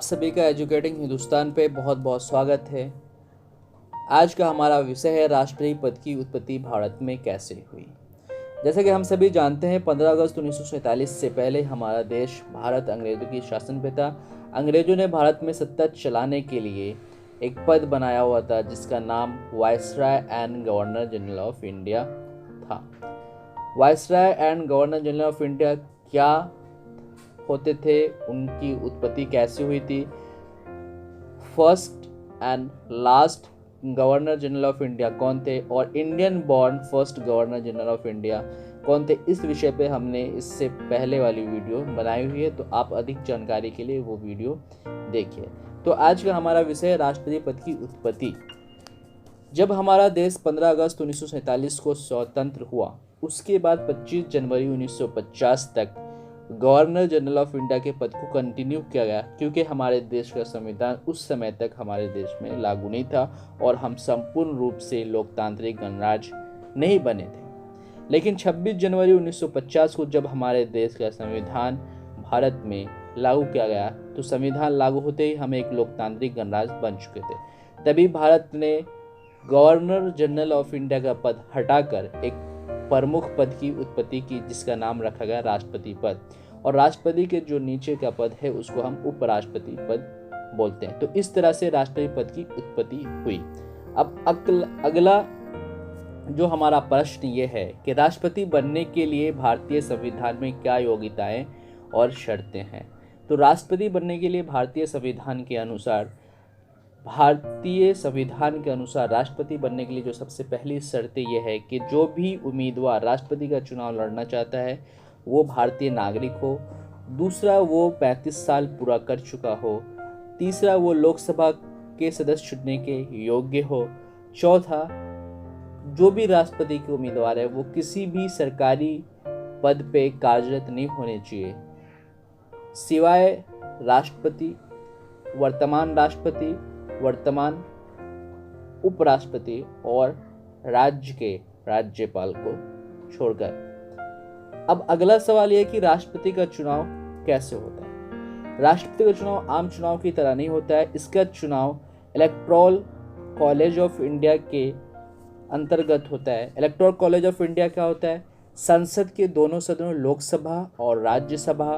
सभी का एजुकेटिंग हिंदुस्तान पे बहुत बहुत स्वागत है। आज का हमारा विषय है राष्ट्रीय पद की उत्पत्ति भारत में कैसे हुई। जैसे कि हम सभी जानते हैं 15 अगस्त 1947 से पहले हमारा देश भारत अंग्रेजों की शासन पे था। अंग्रेजों ने भारत में सत्ता चलाने के लिए एक पद बनाया हुआ था जिसका नाम viceroy and governor general of India था। Viceroy and governor general of India क्या होते थे, उनकी उत्पत्ति कैसे हुई थी, first and last governor general of India कौन थे और Indian born first governor general of India कौन थे, इस विषय पे हमने इससे पहले वाली वीडियो बनाई हुई है, तो आप अधिक जानकारी के लिए वो वीडियो देखिए। तो आज का हमारा विषय है राष्ट्रपति पद की उत्पत्ति। जब हमारा देश 15 अगस्त 1947 को स्वतंत्र हुआ, उसके बाद 25 जनवरी 1950 तक गवर्नर जनरल ऑफ इंडिया के पद को कंटिन्यू किया गया, क्योंकि हमारे देश का संविधान उस समय तक हमारे देश में लागू नहीं था और हम संपूर्ण रूप से लोकतांत्रिक गणराज्य नहीं बने थे। लेकिन 26 जनवरी 1950 को जब हमारे देश का संविधान भारत में लागू किया गया, तो संविधान लागू होते ही हम एक लोकतांत्रिक गणराज्य बन चुके थे। तभी भारत ने गवर्नर जनरल ऑफ इंडिया का पद हटाकर एक प्रमुख पद की उत्पत्ति की, जिसका नाम रखा गया राष्ट्रपति पद। और राष्ट्रपति के जो नीचे का पद है उसको हम उपराष्ट्रपति पद बोलते हैं। तो इस तरह से राष्ट्रपति पद की उत्पत्ति हुई। अब अगला जो हमारा प्रश्न ये है कि राष्ट्रपति बनने के लिए भारतीय संविधान में क्या योग्यताएं और शर्तें हैं। तो राष्ट्रपति बनने के लिए भारतीय संविधान के अनुसार राष्ट्रपति बनने के लिए जो सबसे पहली शर्त यह है कि जो भी उम्मीदवार राष्ट्रपति का चुनाव लड़ना चाहता है वो भारतीय नागरिक हो। दूसरा, वो 35 साल पूरा कर चुका हो। तीसरा, वो लोकसभा के सदस्य चुनने के योग्य हो। चौथा, जो भी राष्ट्रपति के उम्मीदवार है वो किसी भी सरकारी पद पे कार्यरत नहीं होने चाहिए, सिवाय राष्ट्रपति, वर्तमान उपराष्ट्रपति और राज्य के राज्यपाल को छोड़कर। अब अगला सवाल यह है कि राष्ट्रपति का चुनाव कैसे होता है। राष्ट्रपति का चुनाव आम चुनाव की तरह नहीं होता है। इसका चुनाव इलेक्टोरल कॉलेज ऑफ इंडिया के अंतर्गत होता है। इलेक्टोरल कॉलेज ऑफ इंडिया क्या होता है? संसद के दोनों सदनों लोकसभा और राज्यसभा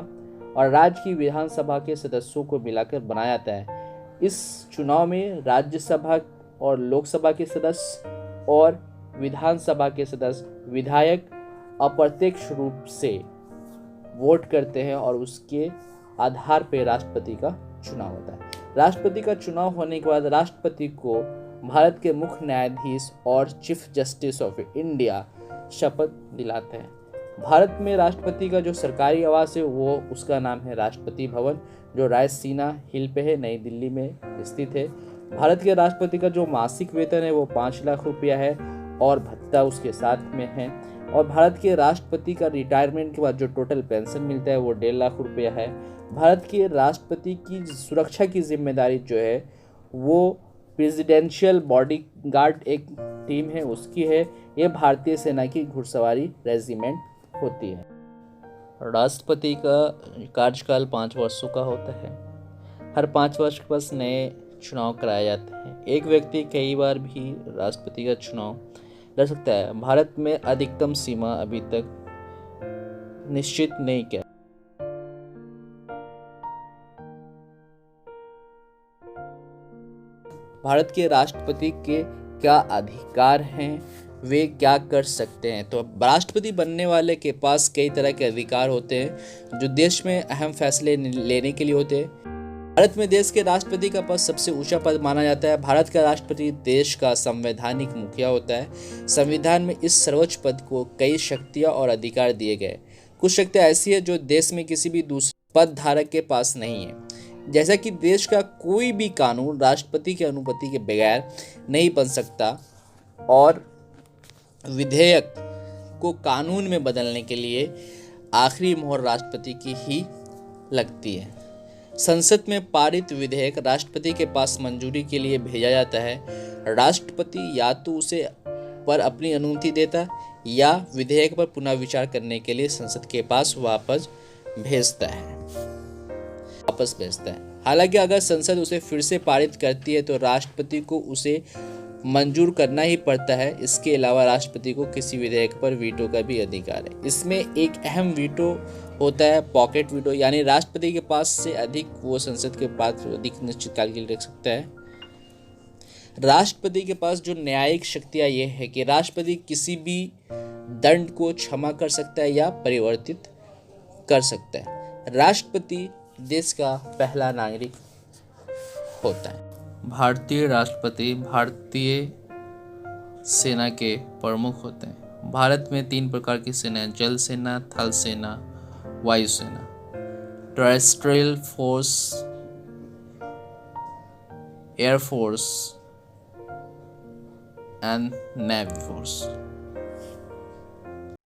और राज्य की विधानसभा के सदस्यों को मिलाकर बनाया जाता है। इस चुनाव में राज्यसभा और लोकसभा के सदस्य और विधानसभा के सदस्य विधायक अप्रत्यक्ष रूप से वोट करते हैं और उसके आधार पर राष्ट्रपति का चुनाव होता है। राष्ट्रपति का चुनाव होने के बाद राष्ट्रपति को भारत के मुख्य न्यायाधीश और चीफ जस्टिस ऑफ इंडिया शपथ दिलाते हैं। भारत में राष्ट्रपति का जो सरकारी आवास है वो उसका नाम है राष्ट्रपति भवन, जो रायसीना हिल पे है, नई दिल्ली में स्थित है। भारत के राष्ट्रपति का जो मासिक वेतन है वो 5 लाख रुपया है और भत्ता उसके साथ में है। और भारत के राष्ट्रपति का रिटायरमेंट के बाद जो टोटल पेंशन मिलता है वो 1.5 लाख रुपया है। भारत के राष्ट्रपति की सुरक्षा की जिम्मेदारी जो है वो प्रेसिडेंशियल बॉडी गार्ड एक टीम है उसकी है। ये भारतीय सेना की घुड़सवारी रेजिमेंट होती है। राष्ट्रपति का कार्यकाल 5 वर्षों का होता है। हर 5 वर्ष के पास नए चुनाव कराए जाते हैं। एक व्यक्ति कई बार भी राष्ट्रपति का चुनाव लड़ सकता है। भारत में अधिकतम सीमा अभी तक निश्चित नहीं किया। भारत के राष्ट्रपति के क्या अधिकार हैं, वे क्या कर सकते हैं। तो राष्ट्रपति बनने वाले के पास कई तरह के अधिकार होते हैं जो देश में अहम फैसले लेने के लिए होते हैं। भारत में देश के राष्ट्रपति का पद सबसे ऊंचा पद माना जाता है। भारत का राष्ट्रपति देश का संवैधानिक मुखिया होता है। संविधान में इस सर्वोच्च पद को कई शक्तियां और अधिकार दिए गए। कुछ शक्तियां ऐसी है जो देश में किसी भी दूसरे पद धारक के पास नहीं है, जैसा कि देश का कोई भी कानून राष्ट्रपति की अनुमति के बगैर नहीं बन सकता और विधेयक को कानून में बदलने के लिए आखिरी मोहर राष्ट्रपति की ही लगती है। संसद में पारित विधेयक राष्ट्रपति के पास मंजूरी के लिए भेजा जाता है। राष्ट्रपति या तो उसे पर अपनी अनुमति देता या विधेयक पर पुनः विचार करने के लिए संसद के पास वापस भेजता है। हालांकि अगर संसद उसे फिर से पारित करती है तो राष्ट्रपति को उसे मंजूर करना ही पड़ता है। इसके अलावा राष्ट्रपति को किसी विधेयक पर वीटो का भी अधिकार है। इसमें एक अहम वीटो होता है पॉकेट वीटो, यानी राष्ट्रपति के पास से अधिक वो संसद के पास अधिक निश्चित काल के लिए रख सकता है। राष्ट्रपति के पास जो न्यायिक शक्तियां ये है कि राष्ट्रपति किसी भी दंड को क्षमा कर सकता है या परिवर्तित कर सकता है। राष्ट्रपति देश का पहला नागरिक होता है। भारतीय राष्ट्रपति भारतीय सेना के प्रमुख होते हैं। भारत में 3 प्रकार की सेना है: जल सेना, थल सेना, वायु सेना। Terrestrial force, air force and navy force.